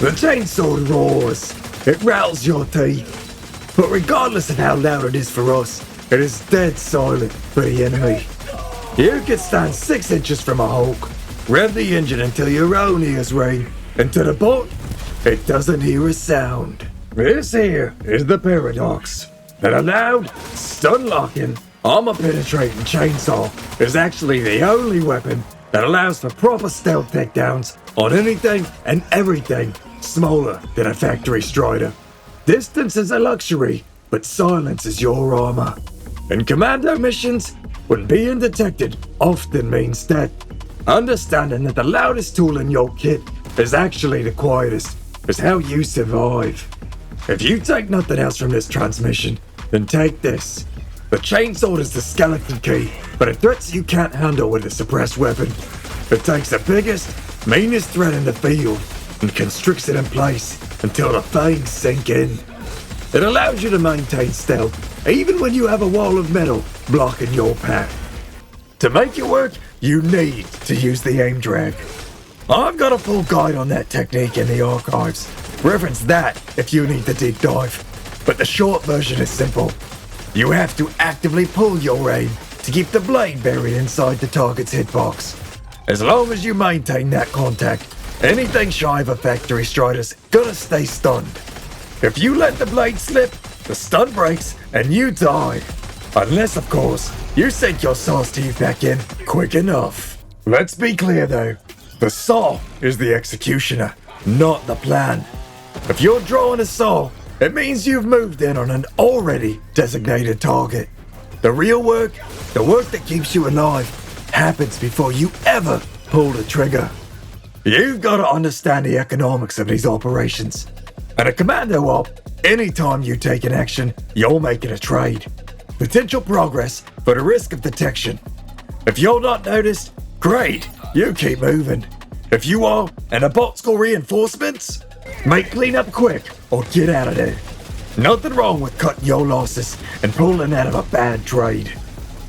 The chainsword roars. It rattles your teeth. But regardless of how loud it is for us, it is dead silent for the enemy. You can stand 6 inches from a Hulk, rev the engine until your own ears ring, and to the bot, it doesn't hear a sound. This here is the Paradox. That a loud, stun-locking, armor-penetrating chainsaw is actually the only weapon that allows for proper stealth takedowns on anything and everything smaller than a factory strider. Distance is a luxury, but silence is your armor. In commando missions, when being detected often means death, understanding that the loudest tool in your kit is actually the quietest is how you survive. If you take nothing else from this transmission, then take this. The chainsword is the skeleton key, but it threats you can't handle with a suppressed weapon. It takes the biggest, meanest threat in the field and constricts it in place until the fangs sink in. It allows you to maintain stealth, even when you have a wall of metal blocking your path. To make it work, you need to use the aim drag. I've got a full guide on that technique in the archives. Reference that if you need the deep dive. But the short version is simple. You have to actively pull your aim to keep the blade buried inside the target's hitbox. As long as you maintain that contact, anything shy of a factory strider's gonna stay stunned. If you let the blade slip, the stun breaks and you die. Unless, of course, you sink your saw's teeth back in quick enough. Let's be clear though, the saw is the executioner, not the plan. If you're drawing a saw, it means you've moved in on an already designated target. The real work, the work that keeps you alive, happens before you ever pull the trigger. You've got to understand the economics of these operations. And a commando op, anytime you take an action, you're making a trade. Potential progress for the risk of detection. If you're not noticed, great, you keep moving. If you are, and the bots call reinforcements, make cleanup quick or get out of there. Nothing wrong with cutting your losses and pulling out of a bad trade.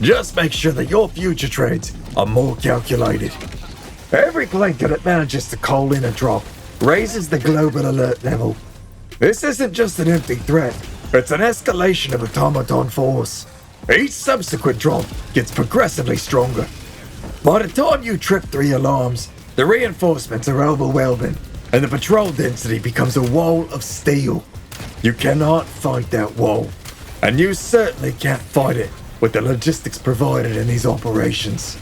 Just make sure that your future trades are more calculated. Every flanker that manages to call in a drop raises the global alert level. This isn't just an empty threat, it's an escalation of automaton force. Each subsequent drop gets progressively stronger. By the time you trip 3 alarms, the reinforcements are overwhelming, and the patrol density becomes a wall of steel. You cannot fight that wall, and you certainly can't fight it with the logistics provided in these operations.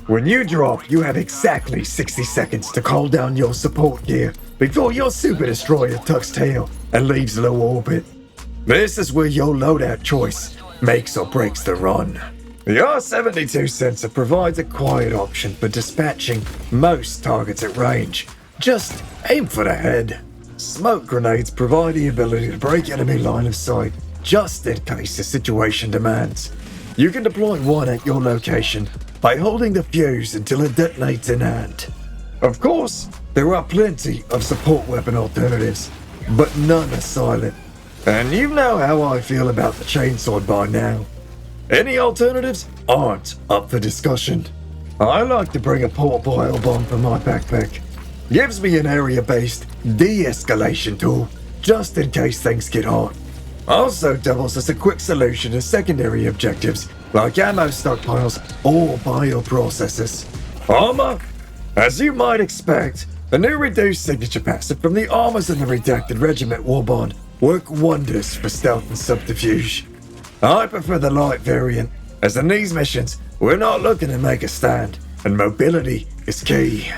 When you drop, you have exactly 60 seconds to call down your support gear before your super destroyer tucks tail and leaves low orbit. This is where your loadout choice makes or breaks the run. The R-72 sensor provides a quiet option for dispatching most targets at range. Just aim for the head. Smoke grenades provide the ability to break enemy line of sight, just in case the situation demands. You can deploy one at your location by holding the fuse until it detonates in hand. Of course, there are plenty of support weapon alternatives, but none are silent. And you know how I feel about the chainsword by now. Any alternatives aren't up for discussion. I like to bring a portable bomb from my backpack. Gives me an area-based de-escalation tool, just in case things get hot. Also doubles as a quick solution to secondary objectives, like ammo stockpiles or bioprocessors. Armor? As you might expect, the new reduced signature passive from the armors in the Redacted Regiment Warbond work wonders for stealth and subterfuge. I prefer the light variant, as in these missions, we're not looking to make a stand, and mobility is key.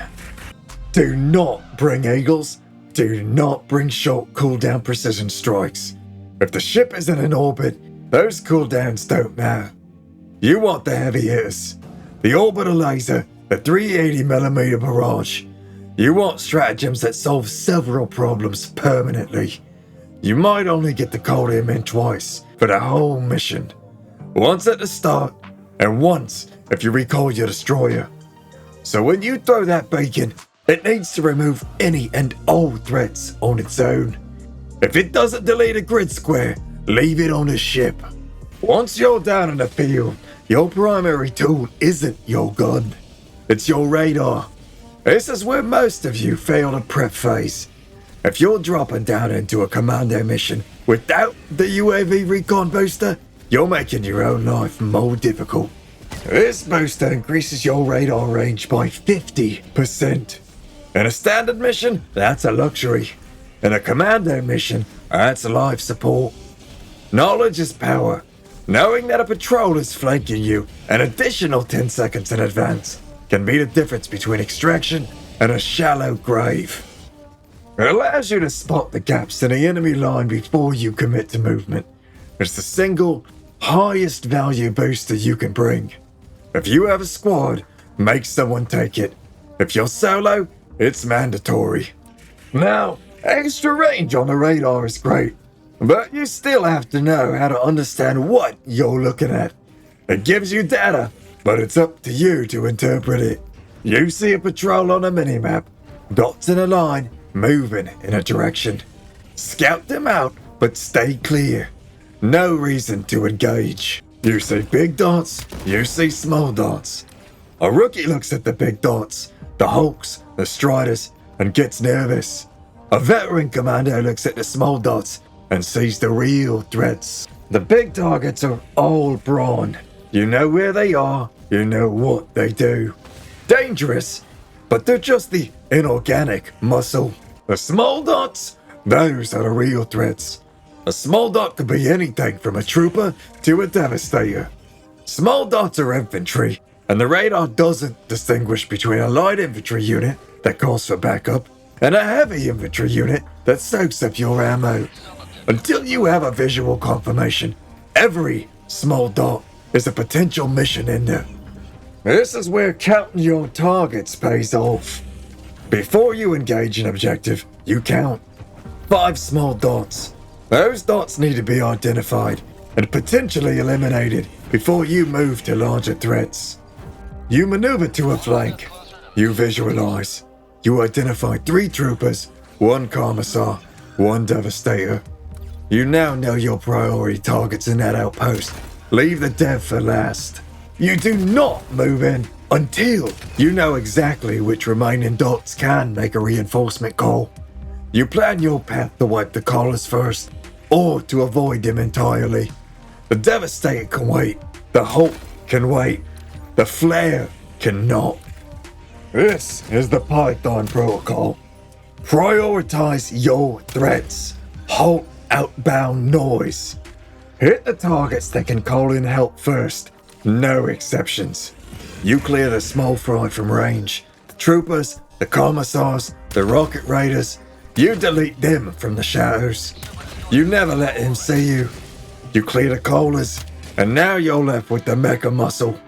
Do not bring eagles. Do not bring short cooldown precision strikes. If the ship isn't in orbit, those cooldowns don't matter. You want the heavy hitters. The orbital laser, the 380mm barrage. You want stratagems that solve several problems permanently. You might only get to call them in twice for the whole mission. Once at the start, and once if you recall your destroyer. So when you throw that beacon, it needs to remove any and all threats on its own. If it doesn't delete a grid square, leave it on the ship. Once you're down in the field, your primary tool isn't your gun. It's your radar. This is where most of you fail the prep phase. If you're dropping down into a commando mission without the UAV Recon Booster, you're making your own life more difficult. This booster increases your radar range by 50%. In a standard mission, that's a luxury. In a commando mission, that's life support. Knowledge is power. Knowing that a patrol is flanking you an additional 10 seconds in advance can be the difference between extraction and a shallow grave. It allows you to spot the gaps in the enemy line before you commit to movement. It's the single highest value booster you can bring. If you have a squad, make someone take it. If you're solo, it's mandatory. Now, extra range on the radar is great, but you still have to know how to understand what you're looking at. It gives you data, but it's up to you to interpret it. You see a patrol on a minimap, dots in a line, moving in a direction. Scout them out, but stay clear. No reason to engage. You see big dots, you see small dots. A rookie looks at the big dots, the hulks, the striders, and gets nervous. A veteran commando looks at the small dots and sees the real threats. The big targets are all brawn. You know where they are, you know what they do. Dangerous, but they're just the inorganic muscle. The small dots, those are the real threats. A small dot could be anything from a trooper to a devastator. Small dots are infantry, and the radar doesn't distinguish between a light infantry unit that calls for backup and a heavy infantry unit that soaks up your ammo. Until you have a visual confirmation, every small dot is a potential mission ender. This is where counting your targets pays off. Before you engage an objective, you count 5 small dots. Those dots need to be identified and potentially eliminated before you move to larger threats. You maneuver to a flank. You visualize. You identify 3 troopers, 1 commissar, 1 devastator. You now know your priority targets in that outpost. Leave the dev for last. You do not move in until you know exactly which remaining dots can make a reinforcement call. You plan your path to wipe the collars first, or to avoid them entirely. The devastator can wait. The Hulk can wait. The flare cannot. This is the P.Y.T.H.O.N Protocol. Prioritize your threats. Halt outbound noise. Hit the targets that can call in help first. No exceptions. You clear the small fry from range. The troopers, the commissars, the rocket raiders. You delete them from the shadows. You never let him see you. You clear the colas, and now you're left with the mecha muscle.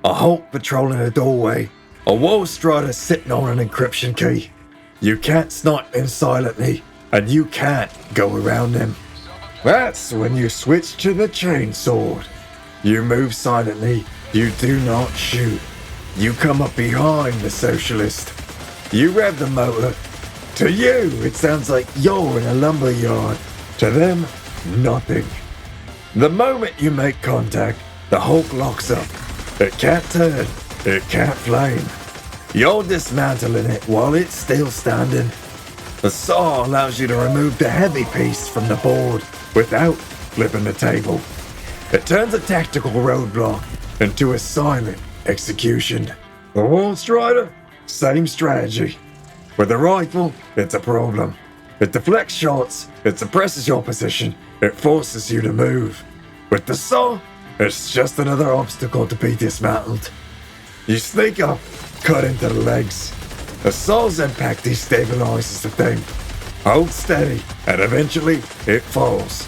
A Hulk patrolling a doorway. A wall strider sitting on an encryption key. You can't snipe them silently, and you can't go around them. That's when you switch to the chainsword. You move silently, you do not shoot. You come up behind the socialist. You rev the motor. To you, it sounds like you're in a lumber yard. To them, nothing. The moment you make contact, the Hulk locks up. It can't turn, it can't flame. You're dismantling it while it's still standing. The saw allows you to remove the heavy piece from the board without flipping the table. It turns a tactical roadblock into a silent execution. The wall strider, same strategy. With the rifle, it's a problem. It deflects shots, it suppresses your position, it forces you to move. With the saw, it's just another obstacle to be dismantled. You sneak up, cut into the legs. The saw's impact destabilizes the thing. Hold steady, and eventually it falls.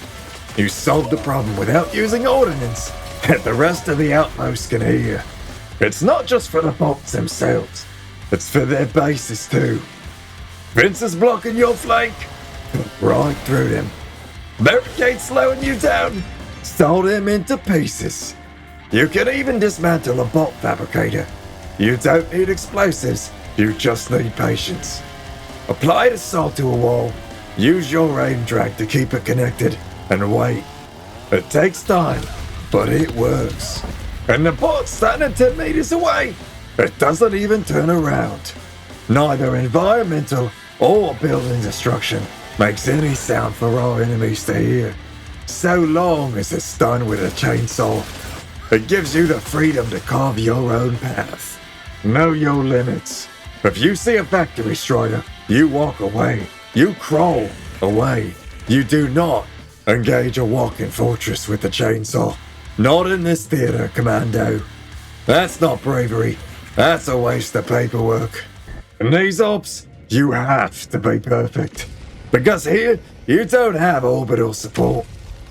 You solved the problem without using ordnance, and the rest of the outpost can hear. It's not just for the bolts themselves, it's for their bases too. Vince is blocking your flank, right through them. Barricade slowing you down, saw them into pieces. You can even dismantle a bolt fabricator. You don't need explosives, you just need patience. Apply the saw to a wall, use your aim drag to keep it connected, and wait. It takes time, but it works. And the bot's standing 10 meters away. It doesn't even turn around. Neither environmental or building destruction makes any sound for our enemies to hear, so long as it's done with a chainsaw. It gives you the freedom to carve your own path. Know your limits. If you see a factory strider, you walk away. You crawl away. You do not engage a walking fortress with a chainsaw. Not in this theater, Commando. That's not bravery. That's a waste of paperwork. In these ops, you have to be perfect. Because here, you don't have orbital support.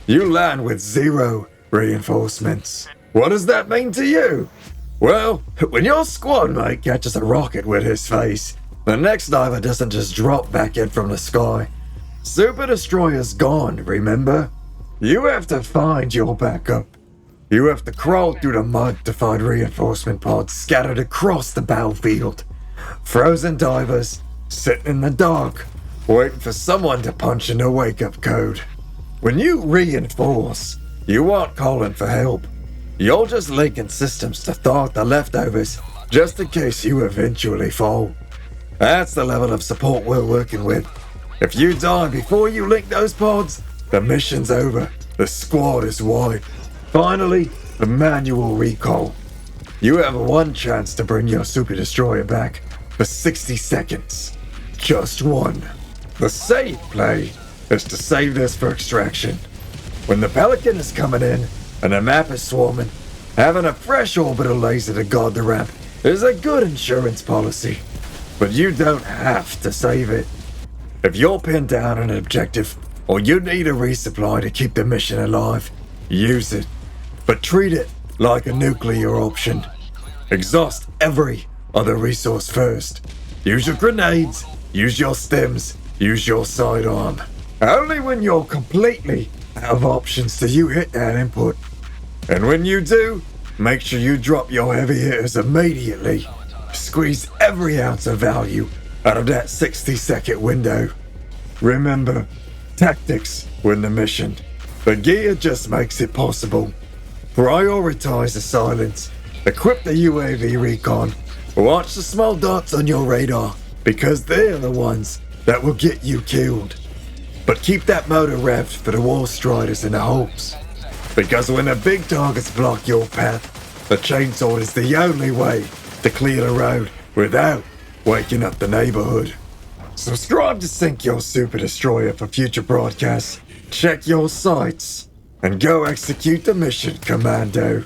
You land with 0 reinforcements. What does that mean to you? Well, when your squad mate catches a rocket with his face, the next diver doesn't just drop back in from the sky. Super Destroyer's gone, remember? You have to find your backup. You have to crawl through the mud to find reinforcement pods scattered across the battlefield. Frozen divers, sitting in the dark, waiting for someone to punch in a wake-up code. When you reinforce, you aren't calling for help. You're just linking systems to thaw out the leftovers, just in case you eventually fall. That's the level of support we're working with. If you die before you link those pods, the mission's over. The squad is wiped. Finally, the manual recall. You have one chance to bring your Super Destroyer back for 60 seconds. Just one. The safe play is to save this for extraction. When the Pelican is coming in and the map is swarming, having a fresh orbital laser to guard the ramp is a good insurance policy. But you don't have to save it. If you're pinned down on an objective, or you need a resupply to keep the mission alive, use it. But treat it like a nuclear option. Exhaust every other resource first. Use your grenades, use your stems, use your sidearm. Only when you're completely out of options do you hit that input. And when you do, make sure you drop your heavy hitters immediately. Squeeze every ounce of value out of that 60-second window. Remember, tactics win the mission. The gear just makes it possible. Prioritize the silence. Equip the UAV Recon. Watch the small dots on your radar, because they're the ones that will get you killed. But keep that motor revved for the War Striders and the Hulks. Because when the big targets block your path, the chainsaw is the only way to clear the road without waking up the neighborhood. Subscribe to sync your Super Destroyer for future broadcasts. Check your sights and go execute the mission, Commando.